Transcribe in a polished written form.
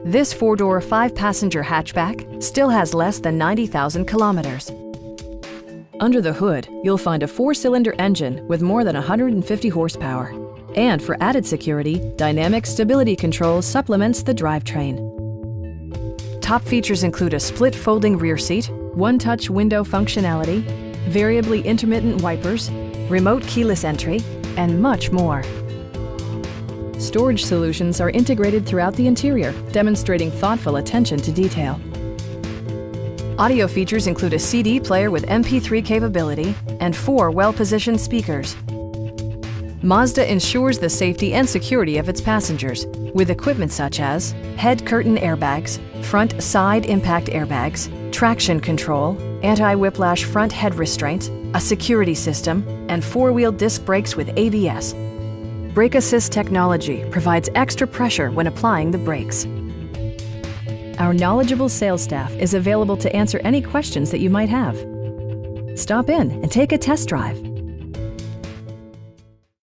This four-door, five-passenger hatchback still has less than 90,000 kilometers. Under the hood, you'll find a four-cylinder engine with more than 150 horsepower. And for added security, dynamic stability control supplements the drivetrain. Top features include a split folding rear seat, one-touch window functionality, variably intermittent wipers, remote keyless entry, and much more. Storage solutions are integrated throughout the interior, demonstrating thoughtful attention to detail. Audio features include a CD player with MP3 capability and 4 well-positioned speakers. Mazda ensures the safety and security of its passengers with equipment such as head curtain airbags, front side impact airbags, traction control, anti-whiplash front head restraints, a security system, and four-wheel disc brakes with ABS. Brake Assist technology provides extra pressure when applying the brakes. Our knowledgeable sales staff is available to answer any questions that you might have. Stop in and take a test drive.